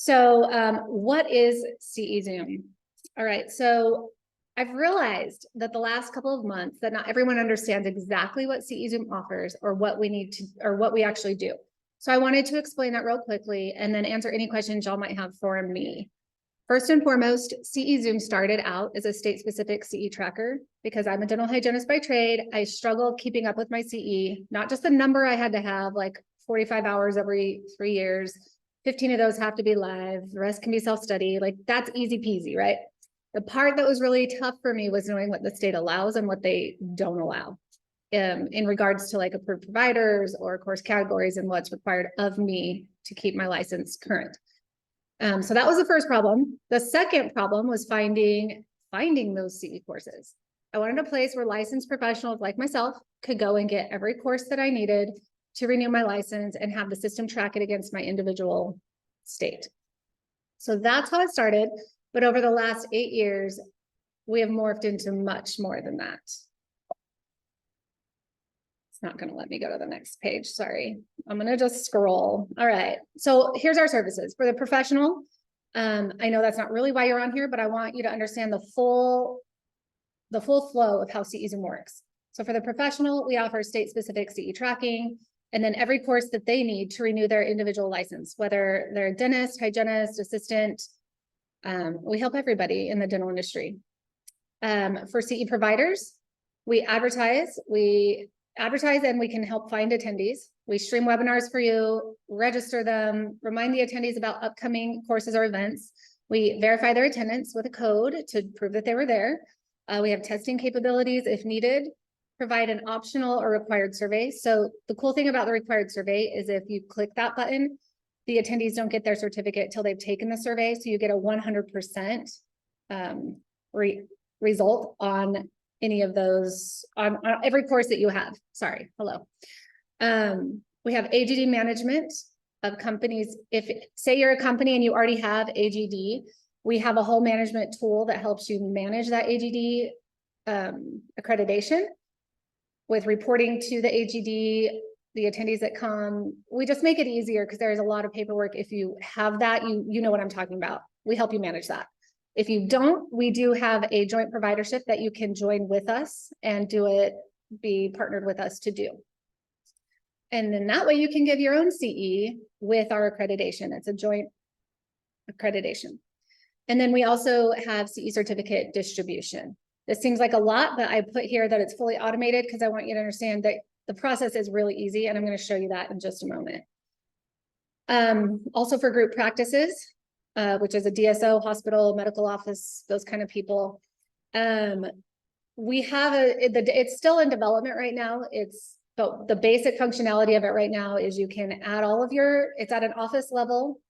So what is CE Zoom? All right, so I've realized that the last couple of months that not everyone understands exactly what CE Zoom offers or what we need to, or what we actually do. So I wanted to explain that real quickly and then answer any questions y'all might have for me. First and foremost, CE Zoom started out as a state-specific CE tracker because I'm a dental hygienist by trade. I struggled keeping up with my CE, not just the number I had to have, like 45 hours every 3 years. 15 of those have to be live. The rest can be self-study. Like that's easy peasy, right? The part that was really tough for me was knowing what the state allows and what they don't allow in regards to like approved providers or course categories and what's required of me to keep my license current. So that was the first problem. The second problem was finding those CE courses. I wanted a place where licensed professionals like myself could go and get every course that I needed to renew my license and have the system track it against my individual state. So that's how it started. But over the last 8 years, we have morphed into much more than that. It's not going to let me go to the next page. Sorry. I'm going to just scroll. All right. So here's our services for the professional. I know that's not really why you're on here, but I want you to understand the full flow of how CE Zoom works. So for the professional, we offer state-specific CE tracking, and then every course that they need to renew their individual license, whether they're a dentist, hygienist, assistant. We help everybody in the dental industry. For CE providers, we advertise and we can help find attendees. We stream webinars for you, register them, remind the attendees about upcoming courses or events. We verify their attendance with a code to prove that they were there. We have testing capabilities if needed, provide an optional or required survey. So the cool thing about the required survey is if you click that button, the attendees don't get their certificate till they've taken the survey. So you get a 100% result on any of those, on every course that you have. Sorry, hello. We have AGD management of companies. If say you're a company and you already have AGD, we have a whole management tool that helps you manage that AGD accreditation with reporting to the AGD, the attendees that come. We just make it easier because there's a lot of paperwork. If you have that, you know what I'm talking about. We help you manage that. If you don't, we do have a joint providership that you can join with us and be partnered with us to do. And then that way you can give your own CE with our accreditation. It's a joint accreditation. And then we also have CE certificate distribution. This seems like a lot, but I put here that it's fully automated because I want you to understand that the process is really easy, and I'm going to show you that in just a moment. Also for group practices, which is a DSO, hospital, medical office, those kind of people. We have it's still in development right now. But the basic functionality of it right now is you can add all of it's at an office level.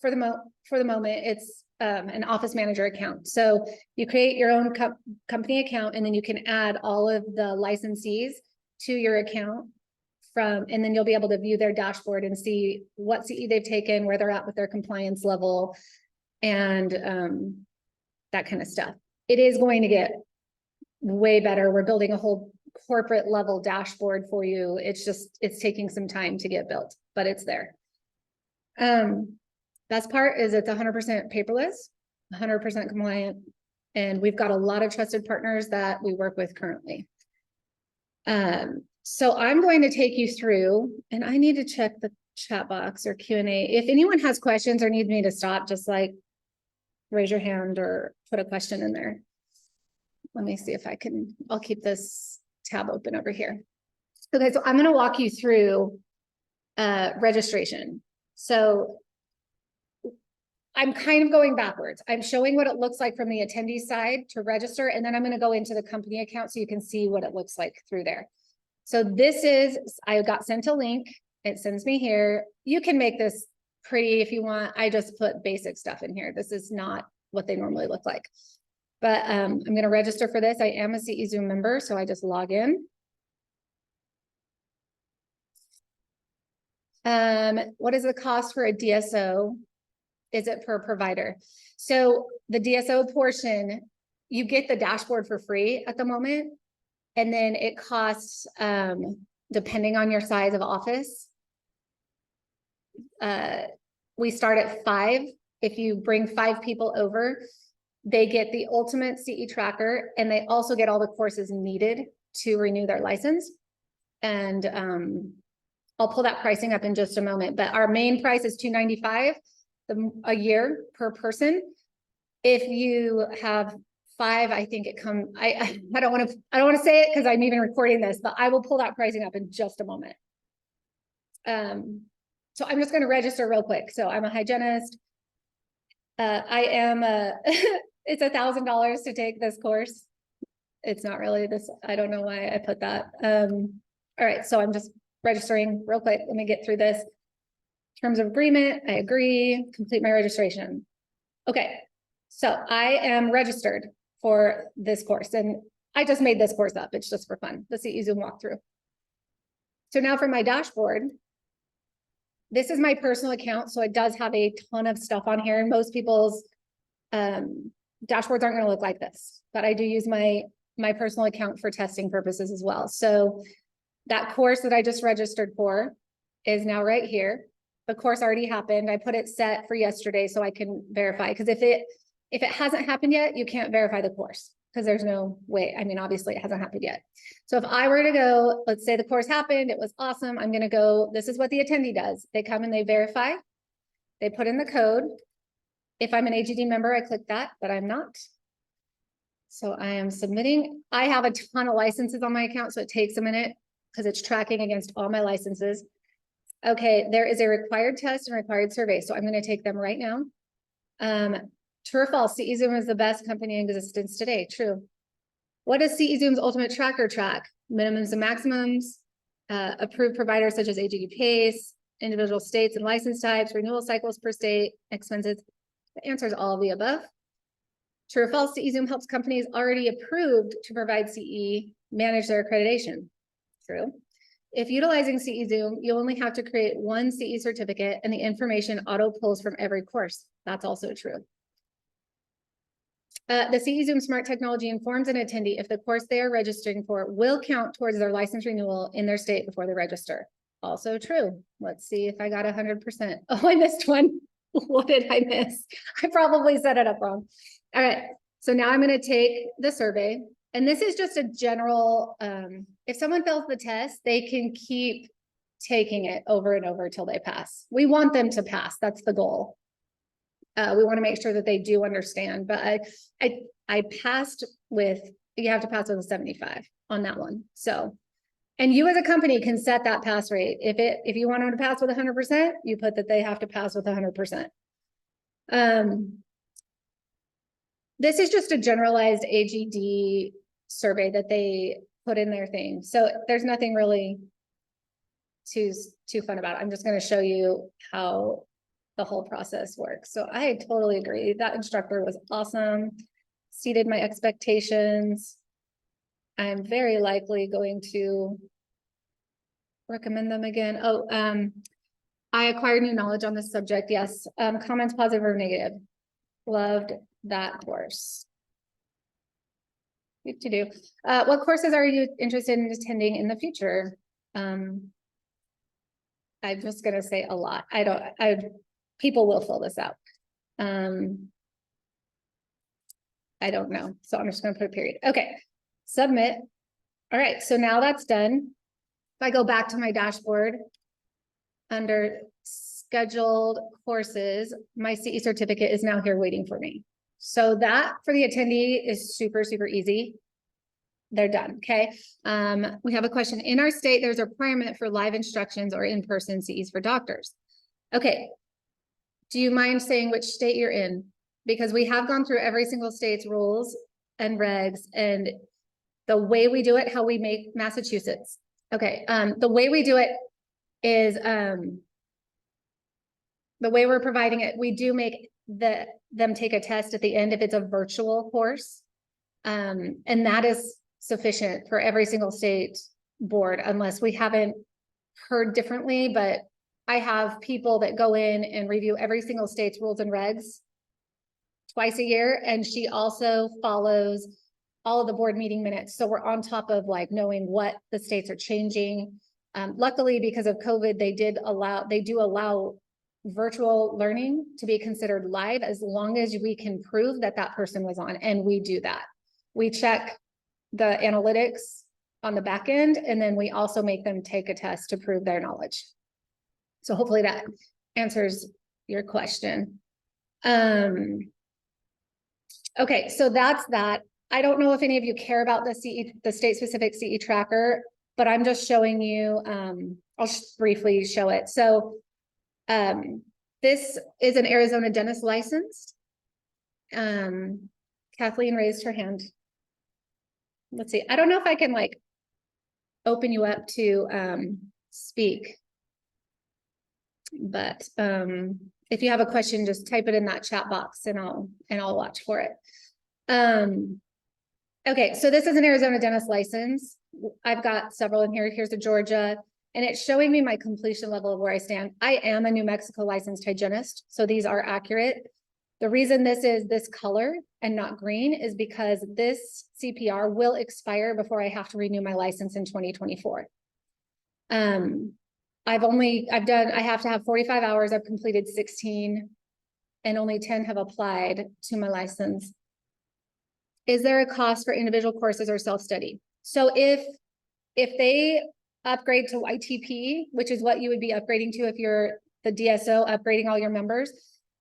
For the moment, it's an office manager account. So you create your own company account, and then you can add all of the licensees to your account and then you'll be able to view their dashboard and see what CE they've taken, where they're at with their compliance level, and that kind of stuff. It is going to get way better. We're building a whole corporate level dashboard for you. It's taking some time to get built, but it's there. Best part is it's 100% paperless, 100% compliant, and we've got a lot of trusted partners that we work with currently. So I'm going to take you through, and I need to check the chat box or Q&A. If anyone has questions or needs me to stop, just like raise your hand or put a question in there. Let me see if I'll keep this tab open over here. Okay, so I'm going to walk you through registration. So I'm kind of going backwards. I'm showing what it looks like from the attendee side to register, and then I'm going to go into the company account so you can see what it looks like through there. So I got sent a link. It sends me here. You can make this pretty if you want. I just put basic stuff in here. This is not what they normally look like. But I'm going to register for this. I am a CE Zoom member, so I just log in. What is the cost for a DSO? Is it per provider? So the DSO portion, you get the dashboard for free at the moment. And then it costs, depending on your size of office, we start at 5. If you bring 5 people over, they get the ultimate CE tracker, and they also get all the courses needed to renew their license. And I'll pull that pricing up in just a moment, but our main price is $295 a year per person. If you have 5, I think it I don't want to say it because I'm even recording this, but I will pull that pricing up in just a moment. So I'm just going to register real quick. So I'm a hygienist. I am it's $1,000 to take this course. It's not really this. I don't know why I put that. All right, so I'm just registering real quick. Let me get through this. Terms of agreement, I agree, complete my registration. Okay, so I am registered for this course, and I just made this course up. It's just for fun, the CE Zoom walkthrough. So now for my dashboard, this is my personal account, so it does have a ton of stuff on here, and most people's dashboards aren't going to look like this, but I do use my personal account for testing purposes as well. So that course that I just registered for is now right here. The course already happened. I put it set for yesterday so I can verify, because if it hasn't happened yet, you can't verify the course because there's no way. I mean, obviously it hasn't happened yet. So if I were to go, let's say the course happened, it was awesome. I'm going to go, this is what the attendee does. They come and they verify, they put in the code. If I'm an AGD member, I click that, but I'm not. So I am submitting. I have a ton of licenses on my account, so it takes a minute because it's tracking against all my licenses. Okay, there is a required test and required survey, so I'm going to take them right now. True or false, CE Zoom is the best company in existence today. True. What does CE Zoom's ultimate tracker track? Minimums and maximums, approved providers such as AGD PACE, individual states and license types, renewal cycles per state, expenses. The answer is all of the above. True or false, CE Zoom helps companies already approved to provide CE manage their accreditation. True. If utilizing CE Zoom, you only have to create one CE certificate and the information auto pulls from every course. That's also true. The CE Zoom smart technology informs an attendee if the course they are registering for will count towards their license renewal in their state before they register. Also true. Let's see if I got 100%. Oh, I missed one. What did I miss? I probably set it up wrong. All right. So now I'm going to take the survey. And this is just a general, if someone fails the test, they can keep taking it over and over until they pass. We want them to pass. That's the goal. We want to make sure that they do understand, but I passed with, you have to pass with a 75 on that one. So, and you as a company can set that pass rate. If you want them to pass with 100%, you put that they have to pass with 100%. This is just a generalized AGD survey that they put in their thing. So there's nothing really too fun about it. I'm just going to show you how the whole process works. So I totally agree. That instructor was awesome, exceeded my expectations. I'm very likely going to recommend them again. Oh, I acquired new knowledge on this subject. Yes. Comments positive or negative. Loved that course. Good to do. What courses are you interested in attending in the future? I'm just going to say a lot. People will fill this out. I don't know. So I'm just going to put a period. Okay. Submit. All right. So now that's done. If I go back to my dashboard under scheduled courses, my CE certificate is now here waiting for me. So that for the attendee is super, super easy. They're done. Okay. We have a question. In our state, there's a requirement for live instructions or in-person CEs for doctors. Okay. Do you mind saying which state you're in? Because we have gone through every single state's rules and regs, and the way we do it, how we make Massachusetts. Okay. The way we do it is, the way we're providing it, we do make them take a test at the end if it's a virtual course. And that is sufficient for every single state board, unless we haven't heard differently. But I have people that go in and review every single state's rules and regs twice a year. And she also follows all of the board meeting minutes. So we're on top of like knowing what the states are changing. Luckily, because of COVID, they do allow virtual learning to be considered live as long as we can prove that that person was on, and we do that. We check the analytics on the back end, and then we also make them take a test to prove their knowledge. So hopefully that answers your question. Okay, so that's that. I don't know if any of you care about the state specific CE tracker, but I'm just showing you, I'll just briefly show it. So this is an Arizona dentist license. Kathleen raised her hand. Let's see. I don't know if I can like open you up to speak, but if you have a question, just type it in that chat box and I'll watch for it. Okay, so this is an Arizona dentist license. I've got several in here. Here's a Georgia, and it's showing me my completion level of where I stand. I am a New Mexico licensed hygienist, so these are accurate. The reason this is this color and not green is because this CPR will expire before I have to renew my license in 2024. I have to have 45 hours. I've completed 16 and only 10 have applied to my license. Is there a cost for individual courses or self-study? So if they upgrade to YTP, which is what you would be upgrading to if you're the DSO upgrading all your members,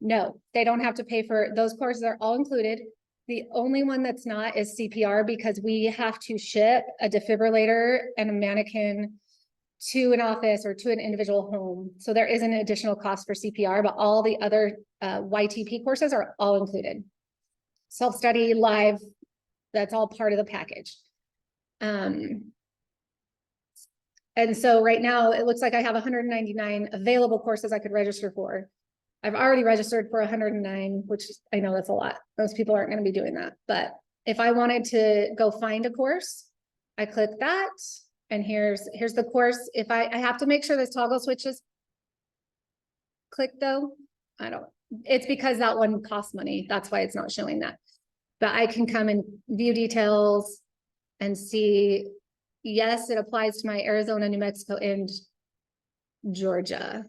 no, they don't have to pay for those courses, are all included. The only one that's not is CPR, because we have to ship a defibrillator and a mannequin to an office or to an individual home. So there is an additional cost for CPR, but all the other YTP courses are all included. Self-study, live, that's all part of the package. And so right now it looks like I have 199 available courses I could register for. I've already registered for 109, which I know that's a lot. Most people aren't going to be doing that. But if I wanted to go find a course, I click that, and here's the course. If I have to make sure this toggle switches click though, it's because that one costs money. That's why it's not showing that. But I can come and view details and see, yes, it applies to my Arizona, New Mexico, and Georgia.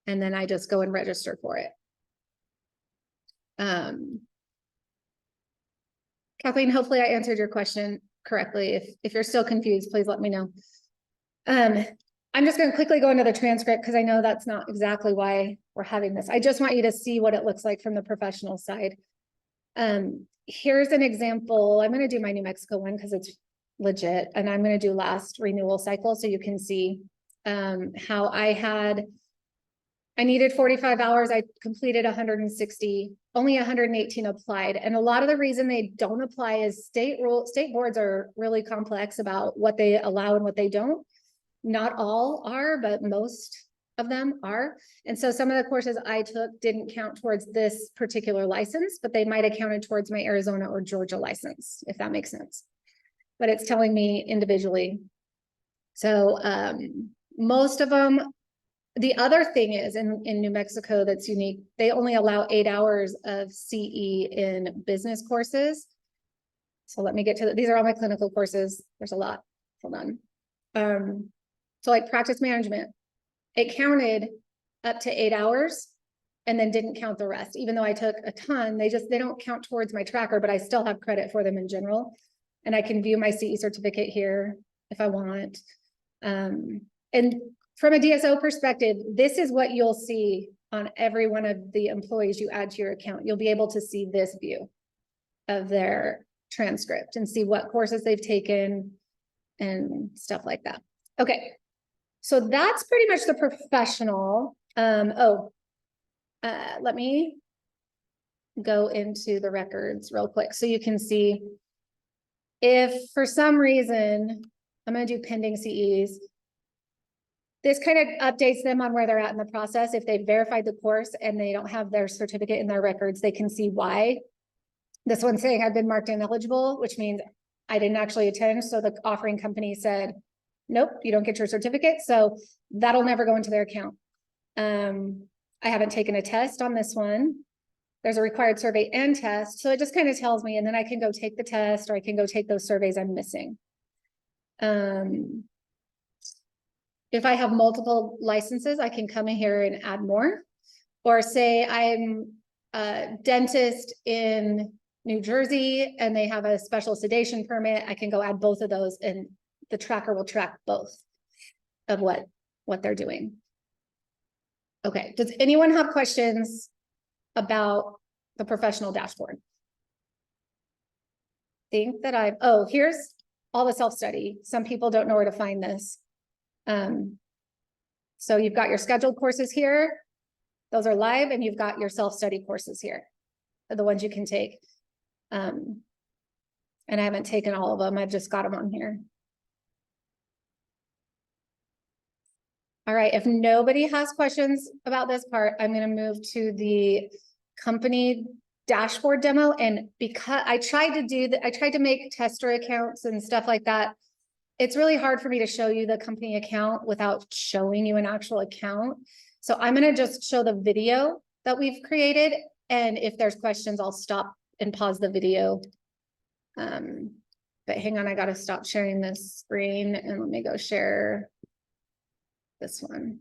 And then I just go and register for it. Kathleen, hopefully I answered your question correctly. If you're still confused, please let me know. I'm just going to quickly go into the transcript because I know that's not exactly why we're having this. I just want you to see what it looks like from the professional side. Here's an example. I'm going to do my New Mexico one because it's legit, and I'm going to do last renewal cycle so you can see how I needed 45 hours. I completed 160, only 118 applied. And a lot of the reason they don't apply is state boards are really complex about what they allow and what they don't. Not all are, but most of them are. And so some of the courses I took didn't count towards this particular license, but they might have counted towards my Arizona or Georgia license, if that makes sense. But it's telling me individually. So most of them. The other thing is in New Mexico that's unique, they only allow 8 hours of CE in business courses. So let me get to these are all my clinical courses. There's a lot. Hold on. So like practice management, it counted up to 8 hours and then didn't count the rest. Even though I took a ton, they don't count towards my tracker, but I still have credit for them in general. And I can view my CE certificate here if I want. And from a DSO perspective, this is what you'll see on every one of the employees you add to your account. You'll be able to see this view of their transcript and see what courses they've taken and stuff like that. Okay, so that's pretty much the professional. Let me go into the records real quick so you can see if for some reason, I'm going to do pending CEs. This kind of updates them on where they're at in the process. If they've verified the course and they don't have their certificate in their records, they can see why. This one's saying I've been marked ineligible, which means I didn't actually attend. So the offering company said, nope, you don't get your certificate. So that'll never go into their account. I haven't taken a test on this one. There's a required survey and test. So it just kind of tells me, and then I can go take the test or I can go take those surveys I'm missing. if I have multiple licenses, I can come in here and add more. Or say I'm a dentist in New Jersey and they have a special sedation permit, I can go add both of those and the tracker will track both of what they're doing. Okay, does anyone have questions about the professional dashboard? Think that oh, here's all the self-study. Some people don't know where to find this. So you've got your scheduled courses here. Those are live, and you've got your self-study courses here, are the ones you can take. And I haven't taken all of them. I've just got them on here. All right, if nobody has questions about this part, I'm going to move to the company dashboard demo. And because I tried to make tester accounts and stuff like that. It's really hard for me to show you the company account without showing you an actual account. So I'm going to just show the video that we've created. And if there's questions, I'll stop and pause the video. But hang on, I got to stop sharing this screen and let me go share this one.